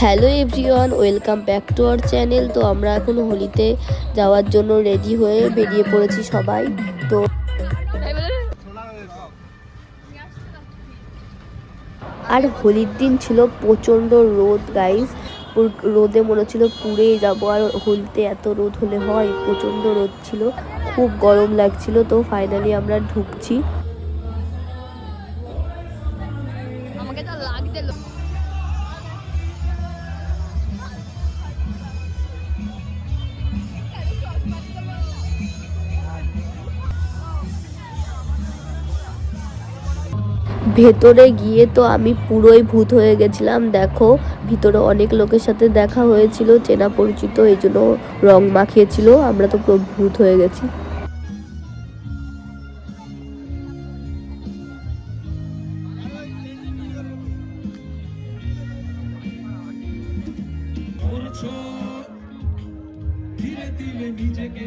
Hello everyone, welcome back to our channel. তো আমরা এখন হোলিতে যাওয়ার জন্য রেডি হয়ে বেরিয়ে পড়েছি সবাই। তো আর হোলির দিন ছিল প্রচণ্ড রোদ গাইস, রোদে মনে হচ্ছিল পুড়েই যাবো। আর হোলিতে এত রোদ হলে হয়, প্রচণ্ড রোদ ছিল, খুব গরম লাগছিল। তো ফাইনালি আমরা ঢুকছি। ভেতরে গিয়ে তো আমি পুরোই ভূত হয়ে গেছিলাম। দেখো, ভিতরে অনেক লোকের সাথে দেখা হয়েছিল, চেনা পরিচিত, এই জন্য রং মাখিয়েছিল। আমরা তো পুরো ভূত হয়ে গেছি। নিজেকে